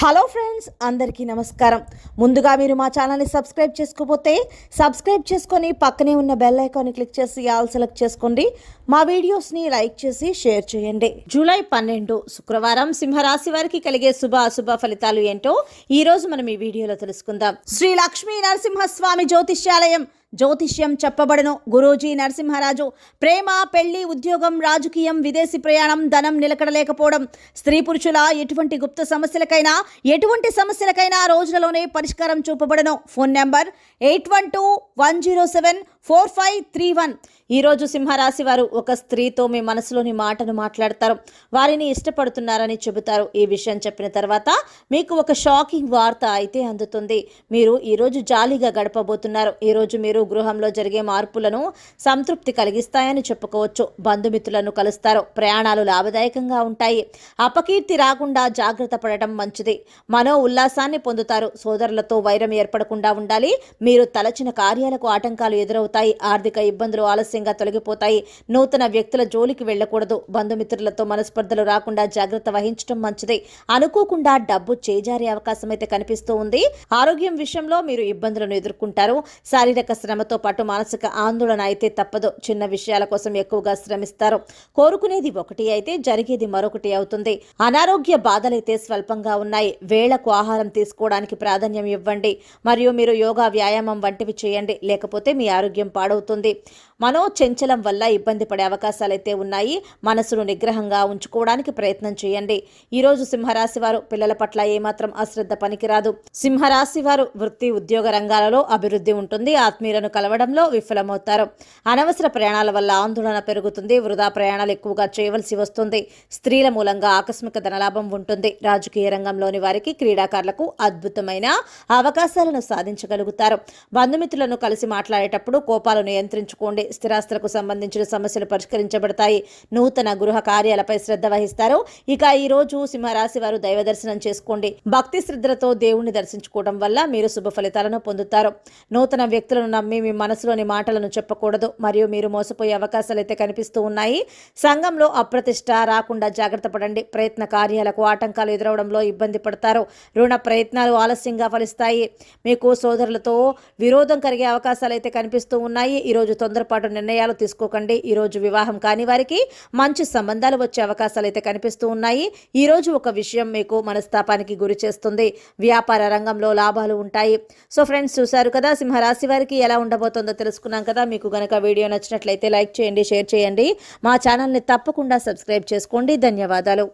Hello friends, అందరికీ నమస్కారం. ముందుగా మీరు మా ఛానల్ని సబ్స్క్రైబ్ చేసుకోకపోతే సబ్స్క్రైబ్ చేసుకొని పక్కనే ఉన్న బెల్ ఐకాన్ని క్లిక్ చేసి ఆల్ సెలెక్ట్ చేసుకోండి. మా వీడియోస్ని లైక్ చేసి షేర్ చేయండి. జూలై 12 శుక్రవారం సింహరాశి వారికి కలిగే అశుభ ఫలితాలు ఏంటో ఈ రోజు మనం ఈ వీడియోలో తెలుసుకుందాం. శ్రీ లక్ష్మీ నరసింహస్వామి జ్యోతిష్యాలయం జ్యోతిష్యం చెప్పబడను. గురూజీ నరసింహరాజు. ప్రేమ, పెళ్లి, ఉద్యోగం, రాజకీయం, విదేశీ ప్రయాణం, ధనం నిలకడలేకపోవడం, స్త్రీ పురుషుల ఎటువంటి గుప్త సమస్యలకైనా రోజులలోనే పరిష్కారం చూపబడను. Phone number 8121074531. ఈరోజు సింహరాశి వారు ఒక స్త్రీతో మీ మనసులోని మాటను మాట్లాడతారు. వారిని ఇష్టపడుతున్నారని చెబుతారు. ఈ విషయం చెప్పిన తర్వాత మీకు ఒక షాకింగ్ వార్త అయితే అందుతుంది. మీరు ఈరోజు జాలీగా గడపబోతున్నారు. ఈరోజు మీరు గృహంలో జరిగే మార్పులను సంతృప్తి కలిగిస్తాయని చెప్పుకోవచ్చు. బంధుమిత్రులను కలుస్తారు. ప్రయాణాలు లాభదాయకంగా ఉంటాయి. అపకీర్తి రాకుండా జాగ్రత్త పడటం మంచిది. మనో ఉల్లాసాన్ని పొందుతారు. సోదరులతో వైరం ఏర్పడకుండా ఉండాలి. మీరు తలచిన కార్యాలకు ఆటంకాలు ఎదురవుతాయి. ఆర్థిక ఇబ్బందులు ఆలస్యంగా తొలగిపోతాయి. నూతన వ్యక్తుల జోలికి వెళ్ళకూడదు. బంధుమిత్రులతో మనస్పర్ధలు రాకుండా జాగ్రత్త వహించడం మంచిది. అనుకోకుండా డబ్బు చేజారే అవకాశం అయితే కనిపిస్తూ ఉంది. ఆరోగ్యం విషయంలో మీరు ఇబ్బందులను ఎదుర్కొంటారు. శారీరక శ్రమతో పాటు మానసిక ఆందోళన అయితే తప్పదు. చిన్న విషయాల కోసం ఎక్కువగా శ్రమిస్తారు. కోరుకునేది ఒకటి అయితే జరిగేది మరొకటి అవుతుంది. అనారోగ్య బాధలైతే స్వల్పంగా ఉన్నాయి. వేళకు ఆహారం తీసుకోవడానికి ప్రాధాన్యం ఇవ్వండి. మరియు మీరు యోగా, వ్యాయామం వంటివి చేయండి. లేకపోతే మీ ఆరోగ్యం పాడవుతుంది. మనోచంచలం వల్ల ఇబ్బంది పడే అవకాశాలైతే ఉన్నాయి. మనసును నిగ్రహంగా ఉంచుకోవడానికి ప్రయత్నం చేయండి. ఈరోజు సింహరాశి వారు పిల్లల పట్ల ఏమాత్రం అశ్రద్ధ పనికిరాదు. సింహరాశి వారు వృత్తి, ఉద్యోగ రంగాలలో అభివృద్ధి ఉంటుంది. ఆత్మీయులను కలవడంలో విఫలమవుతారు. అనవసర ప్రయాణాల వల్ల ఆందోళన పెరుగుతుంది. వృధా ప్రయాణాలు ఎక్కువగా చేయవలసి వస్తుంది. స్త్రీల మూలంగా ఆకస్మిక ధనలాభం ఉంటుంది. రాజకీయ రంగంలోని వారికి, క్రీడాకారులకు అద్భుతమైన అవకాశాలను సాధించగలుగుతారు. బంధుమిత్రులను కలిసి మాట్లాడేటప్పుడు కోపాలు నియంత్రించుకోండి. స్థిరాస్తులకు సంబంధించిన సమస్యలు పరిష్కరించబడతాయి. నూతన గృహ కార్యాలపై శ్రద్ధ వహిస్తారు. ఇక ఈ రోజు సింహరాశి వారు దైవ దర్శనం చేసుకోండి. భక్తి శ్రద్ధలతో దేవుణ్ణి దర్శించుకోవడం వల్ల మీరు శుభ ఫలితాలను పొందుతారు. నూతన వ్యక్తులను నమ్మి మీ మనసులోని మాటలను చెప్పకూడదు. మరియు మీరు మోసపోయే అవకాశాలు అయితే కనిపిస్తూ ఉన్నాయి. సంఘంలో అప్రతిష్ట రాకుండా జాగ్రత్త పడండి. ప్రయత్న కార్యాలకు ఆటంకాలు ఎదురవడంలో ఇబ్బంది పడతారు. రుణ ప్రయత్నాలు ఆలస్యంగా ఫలిస్తాయి. మీకు సోదరులతో విరోధం కలిగే అవకాశాలు అయితే కనిపిస్తూ ఉన్నాయి. ఈరోజు తొందరపాటు నిర్ణయాలు తీసుకోకండి. ఈరోజు వివాహం కాని వారికి మంచి సంబంధాలు వచ్చే అవకాశాలు అయితే కనిపిస్తూ ఉన్నాయి. ఈరోజు ఒక విషయం మీకు మనస్తాపానికి గురి చేస్తుంది. వ్యాపార రంగంలో లాభాలు ఉంటాయి. సో ఫ్రెండ్స్, చూశారు కదా సింహరాశి వారికి ఎలా ఉండబోతుందో తెలుసుకున్నాం కదా. మీకు గనక వీడియో నచ్చినట్లయితే లైక్ చేయండి, షేర్ చేయండి. మా ఛానల్ని తప్పకుండా సబ్స్క్రైబ్ చేసుకోండి. ధన్యవాదాలు.